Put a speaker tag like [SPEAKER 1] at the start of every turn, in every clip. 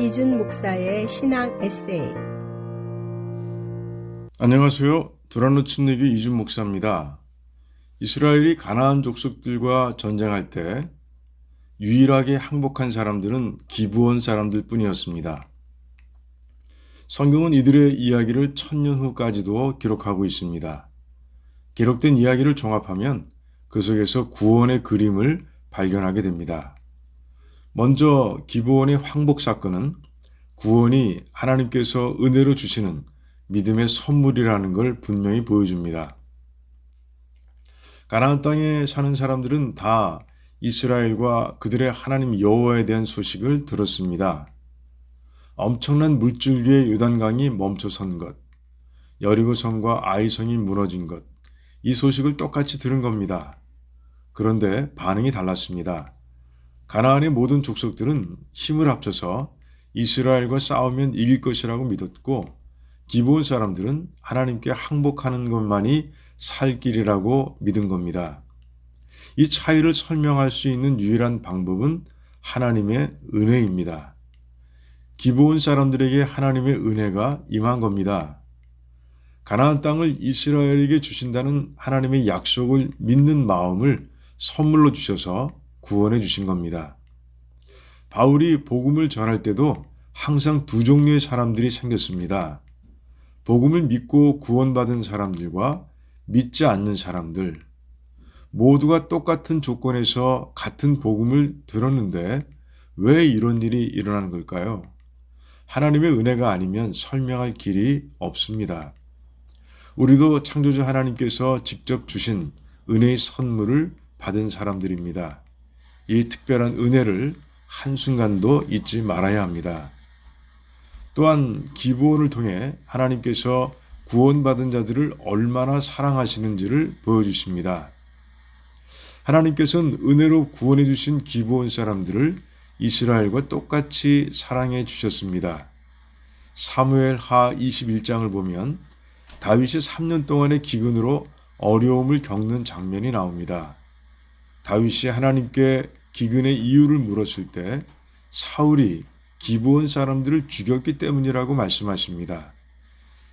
[SPEAKER 1] 이준 목사의 신앙 에세이.
[SPEAKER 2] 안녕하세요. 도라노침내교 이준 목사입니다. 이스라엘이 가나안 족속들과 전쟁할 때 유일하게 항복한 사람들은 기브온 사람들 뿐이었습니다. 성경은 이들의 이야기를 1000년 후까지도 기록하고 있습니다. 기록된 이야기를 종합하면 그 속에서 구원의 그림을 발견하게 됩니다. 먼저 기브온의 황복 사건은 구원이 하나님께서 은혜로 주시는 믿음의 선물이라는 걸 분명히 보여줍니다. 가나안 땅에 사는 사람들은 다 이스라엘과 그들의 하나님 여호와에 대한 소식을 들었습니다. 엄청난 물줄기의 요단강이 멈춰선 것, 여리고성과 아이성이 무너진 것, 이 소식을 똑같이 들은 겁니다. 그런데 반응이 달랐습니다. 가나안의 모든 족속들은 힘을 합쳐서 이스라엘과 싸우면 이길 것이라고 믿었고, 기브온 사람들은 하나님께 항복하는 것만이 살 길이라고 믿은 겁니다. 이 차이를 설명할 수 있는 유일한 방법은 하나님의 은혜입니다. 기브온 사람들에게 하나님의 은혜가 임한 겁니다. 가나안 땅을 이스라엘에게 주신다는 하나님의 약속을 믿는 마음을 선물로 주셔서 구원해 주신 겁니다. 바울이 복음을 전할 때도 항상 두 종류의 사람들이 생겼습니다. 복음을 믿고 구원받은 사람들과 믿지 않는 사람들, 모두가 똑같은 조건에서 같은 복음을 들었는데 왜 이런 일이 일어나는 걸까요? 하나님의 은혜가 아니면 설명할 길이 없습니다. 우리도 창조주 하나님께서 직접 주신 은혜의 선물을 받은 사람들입니다. 이 특별한 은혜를 한순간도 잊지 말아야 합니다. 또한 기브온을 통해 하나님께서 구원받은 자들을 얼마나 사랑하시는지를 보여주십니다. 하나님께서는 은혜로 구원해 주신 기브온 사람들을 이스라엘과 똑같이 사랑해 주셨습니다. 사무엘 하 21장을 보면 다윗이 3년 동안의 기근으로 어려움을 겪는 장면이 나옵니다. 다윗이 하나님께 기근의 이유를 물었을 때 사울이 기브온 사람들을 죽였기 때문이라고 말씀하십니다.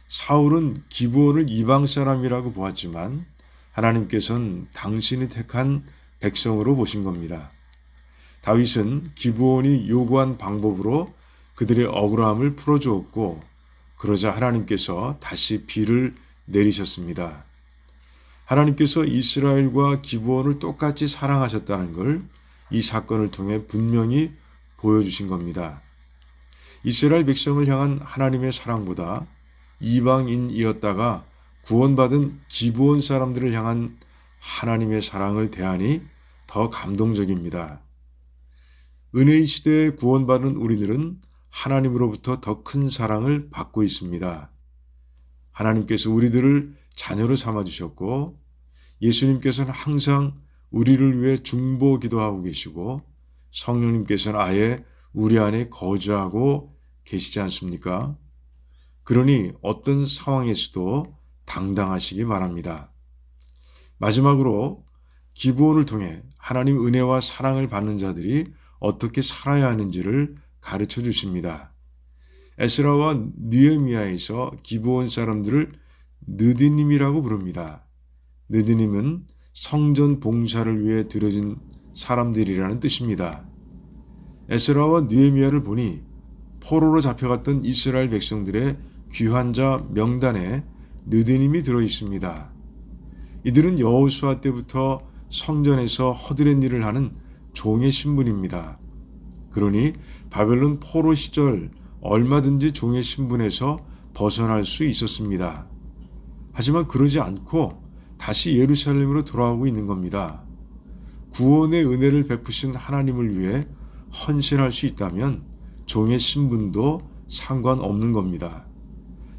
[SPEAKER 2] 사울은 기브온을 이방 사람이라고 보았지만 하나님께서는 당신이 택한 백성으로 보신 겁니다. 다윗은 기브온이 요구한 방법으로 그들의 억울함을 풀어주었고, 그러자 하나님께서 다시 비를 내리셨습니다. 하나님께서 이스라엘과 기브온을 똑같이 사랑하셨다는 걸 이 사건을 통해 분명히 보여주신 겁니다. 이스라엘 백성을 향한 하나님의 사랑보다 이방인이었다가 구원받은 기브온 사람들을 향한 하나님의 사랑을 대하니 더 감동적입니다. 은혜의 시대에 구원받은 우리들은 하나님으로부터 더 큰 사랑을 받고 있습니다. 하나님께서 우리들을 자녀로 삼아주셨고, 예수님께서는 항상 우리를 위해 중보 기도하고 계시고, 성령님께서는 아예 우리 안에 거주하고 계시지 않습니까? 그러니 어떤 상황에서도 당당하시기 바랍니다. 마지막으로 기브온을 통해 하나님 은혜와 사랑을 받는 자들이 어떻게 살아야 하는지를 가르쳐 주십니다. 에스라와 느헤미야에서 기브온 사람들을 느디님이라고 부릅니다. 느디님은 성전 봉사를 위해 들여진 사람들이라는 뜻입니다. 에스라와 느헤미야를 보니 포로로 잡혀갔던 이스라엘 백성들의 귀환 자 명단에 느디님이 들어 있습니다. 이들은 여호수아 때부터 성전에서 허드렛 일을 하는 종의 신분입니다. 그러니 바벨론 포로 시절 얼마든지 종의 신분에서 벗어날 수 있었습니다. 하지만 그러지 않고 다시 예루살렘으로 돌아오고 있는 겁니다. 구원의 은혜를 베푸신 하나님을 위해 헌신할 수 있다면 종의 신분도 상관없는 겁니다.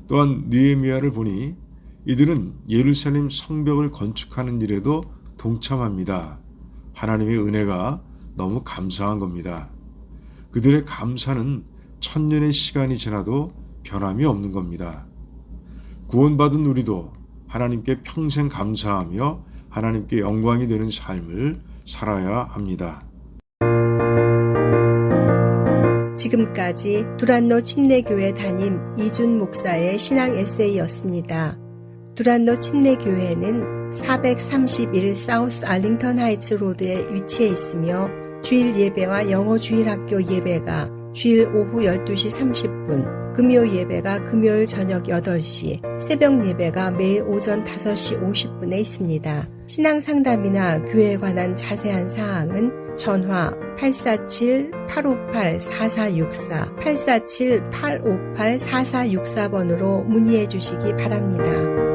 [SPEAKER 2] 또한 느헤미야를 보니 이들은 예루살렘 성벽을 건축하는 일에도 동참합니다. 하나님의 은혜가 너무 감사한 겁니다. 그들의 감사는 1000년의 시간이 지나도 변함이 없는 겁니다. 구원받은 우리도 하나님께 평생 감사하며 하나님께 영광이 되는 삶을 살아야 합니다.
[SPEAKER 1] 지금까지 두란노 침례교회 담임 이준 목사의 신앙 에세이였습니다. 두란노 침례교회는 431 사우스 알링턴 하이츠 로드에 위치해 있으며 주일 예배와 영어 주일학교 예배가 주일 오후 12시 30분, 금요 예배가 금요일 저녁 8시, 새벽 예배가 매일 오전 5시 50분에 있습니다. 신앙 상담이나 교회에 관한 자세한 사항은 전화 847-858-4464, 847-858-4464번으로 문의해 주시기 바랍니다.